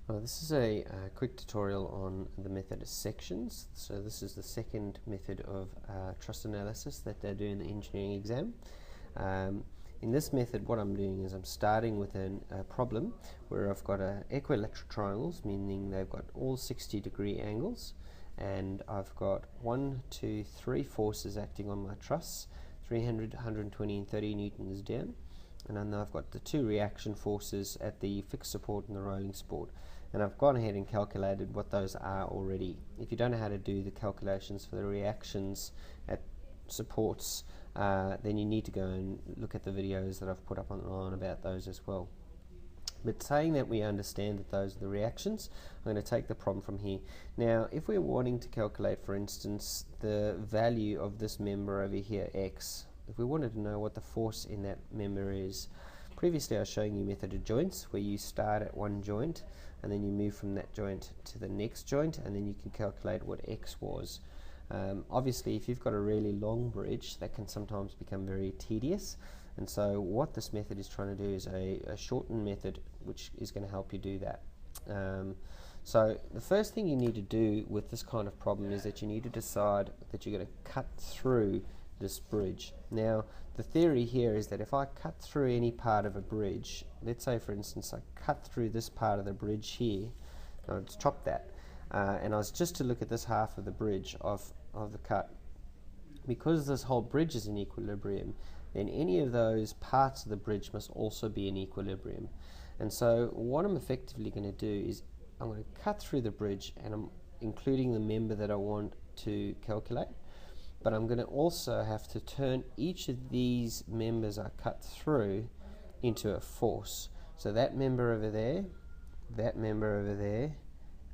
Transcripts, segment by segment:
This is a quick tutorial on the method of sections. So this is the second method of Truss Analysis that they do in the engineering exam. In this method, what I'm doing is I'm starting with a problem where I've got equilateral triangles, meaning they've got all 60-degree angles, and I've got 1, 2, 3 forces acting on my truss, 300, 120 and 30 newtons down, and then I've got the two reaction forces at the fixed support and the rolling support. And I've gone ahead and calculated what those are already. If you don't know how to do the calculations for the reactions at supports, then you need to go and look at the videos that I've put up online about those as well. But saying that we understand that those are the reactions, I'm going to take the problem from here. Now, if we're wanting to calculate, for instance, the value of this member over here, x, if we wanted to know what the force in that member is, previously I was showing you method of joints, where you start at one joint and then you move from that joint to the next joint, and then you can calculate what x was. Obviously, if you've got a really long bridge, that can sometimes become very tedious, and so what this method is trying to do is a shortened method which is going to help you do that. So the first thing you need to do with this kind of problem is that you need to decide that you're going to cut through this bridge. Now, the theory here is that if I cut through any part of a bridge, let's say for instance I cut through this part of the bridge here, let's chop that, and I was just to look at this half of the bridge of the cut, because this whole bridge is in equilibrium, then any of those parts of the bridge must also be in equilibrium. And so what I'm effectively going to do is I'm going to cut through the bridge, and I'm including the member that I want to calculate, but I'm going to also have to turn each of these members I cut through into a force. So that member over there, that member over there,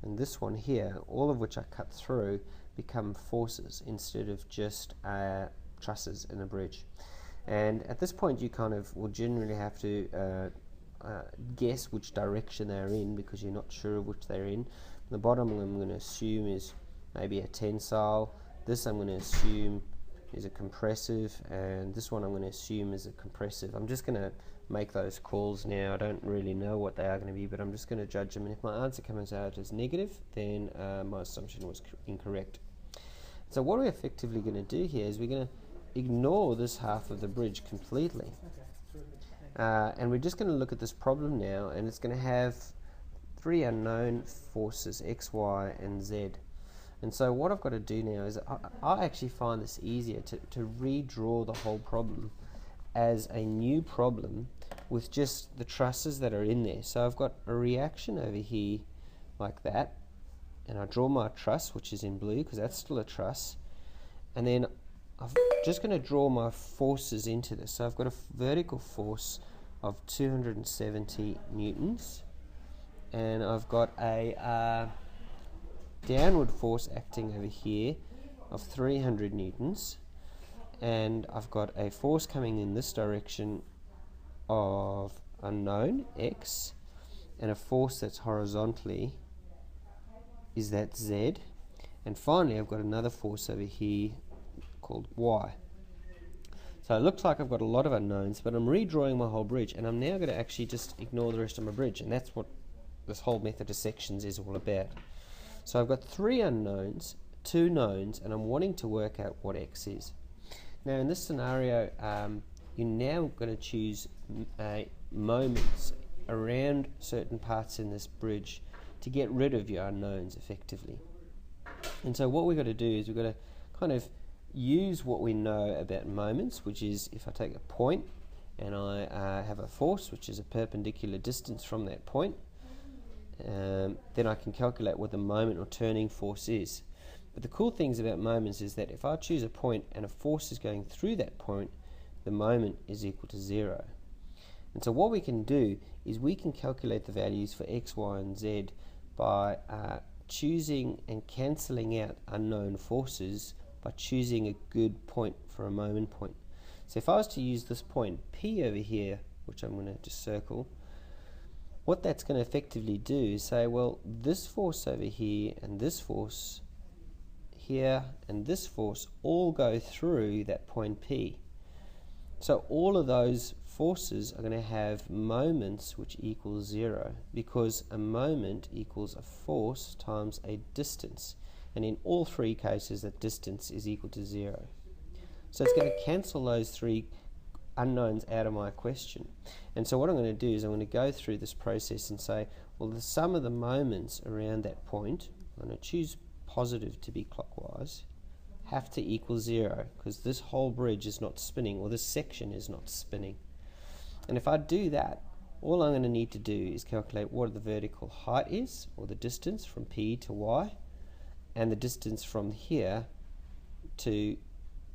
and this one here, all of which I cut through, become forces instead of just trusses in a bridge. And at this point you kind of will generally have to guess which direction they're in, because you're not sure of which they're in. The bottom I'm going to assume is maybe a tensile. This I'm going to assume is a compressive, and this one I'm going to assume is a compressive. I'm just going to make those calls now. I don't really know what they are going to be, but I'm just going to judge them, and if my answer comes out as negative, then my assumption was incorrect. So what we're effectively going to do here is we're going to ignore this half of the bridge completely, and we're just going to look at this problem now, and it's going to have three unknown forces, x, y and z. And so what I've got to do now is I actually find this easier to redraw the whole problem as a new problem with just the trusses that are in there. So I've got a reaction over here like that, and I draw my truss, which is in blue because that's still a truss, and then I'm just going to draw my forces into this. So I've got a vertical force of 270 newtons, and I've got a downward force acting over here of 300 newtons, and I've got a force coming in this direction of unknown x, and a force that's horizontally is that z, and finally I've got another force over here called y. So it looks like I've got a lot of unknowns, but I'm redrawing my whole bridge, and I'm now going to actually just ignore the rest of my bridge, and that's what this whole method of sections is all about. So I've got three unknowns, two knowns, and I'm wanting to work out what x is. Now in this scenario, you're now going to choose moments around certain parts in this bridge to get rid of your unknowns effectively. And so what we've got to do is we've got to kind of use what we know about moments, which is if I take a point and I have a force which is a perpendicular distance from that point, then I can calculate what the moment or turning force is. But the cool things about moments is that if I choose a point and a force is going through that point, the moment is equal to 0. And so what we can do is we can calculate the values for x, y and z by choosing and cancelling out unknown forces by choosing a good point for a moment point. So if I was to use this point P over here, which I'm going to just circle, what that's going to effectively do is say, well, this force over here and this force here and this force all go through that point P. So all of those forces are going to have moments which equals 0, because a moment equals a force times a distance, and in all three cases that distance is equal to 0. So it's going to cancel those three unknowns out of my question. And so what I'm going to do is I'm going to go through this process and say, well, the sum of the moments around that point, I'm going to choose positive to be clockwise, have to equal 0, because this whole bridge is not spinning, or this section is not spinning. And if I do that, all I'm going to need to do is calculate what the vertical height is, or the distance from P to Y, and the distance from here to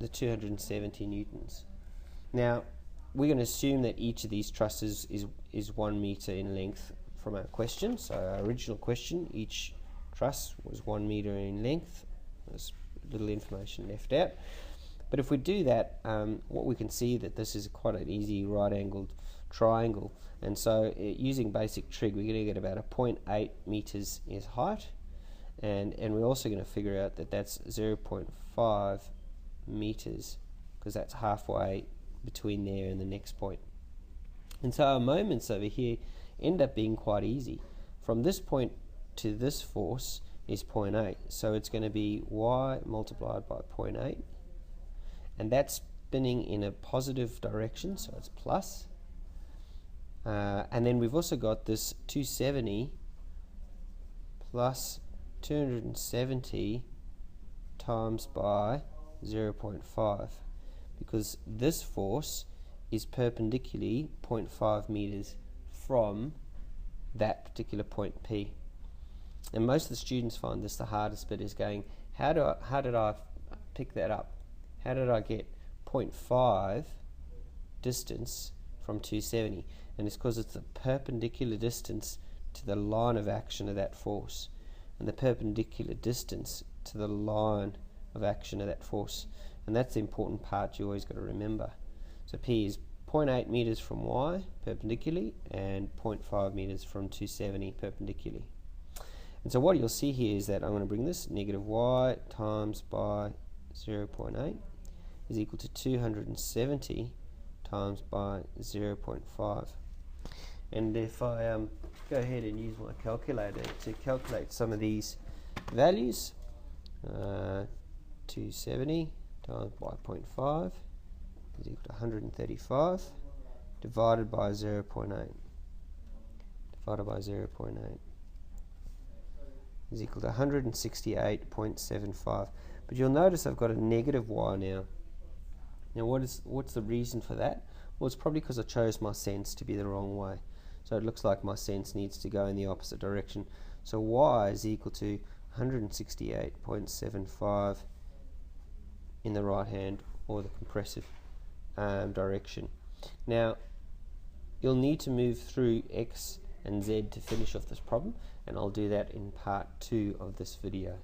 the 270 newtons. Now, we're going to assume that each of these trusses is 1 meter in length from our question. So our original question, each truss was 1 meter in length. There's little information left out. But if we do that, what we can see that this is quite an easy right-angled triangle. And so using basic trig, we're going to get about a 0.8 meters is height. And we're also going to figure out that that's 0.5 meters, because that's halfway between there and the next point. And so our moments over here end up being quite easy. From this point to this force is 0.8, so it's going to be y multiplied by 0.8, and that's spinning in a positive direction, so it's plus. And then we've also got this 270 plus 270 times by 0.5, because this force is perpendicularly 0.5 meters from that particular point P. And most of the students find this the hardest bit, is going, how did I pick that up? How did I get 0.5 distance from 270? And it's because it's the perpendicular distance to the line of action of that force, and the perpendicular distance to the line of action of that force. And that's the important part you always got to remember. So P is 0.8 meters from Y perpendicularly, and 0.5 meters from 270 perpendicularly. And so what you'll see here is that I'm going to bring this negative y times by 0.8 is equal to 270 times by 0.5. And if I go ahead and use my calculator to calculate some of these values, 270 times by 0.5 is equal to 135 divided by 0.8 divided by 0.8 is equal to 168.75. But you'll notice I've got a negative y now. Now what's the reason for that? Well, it's probably because I chose my sense to be the wrong way. So it looks like my sense needs to go in the opposite direction. So y is equal to 168.75 in the right hand, or the compressive direction. Now you'll need to move through x and z to finish off this problem, and I'll do that in part 2 of this video.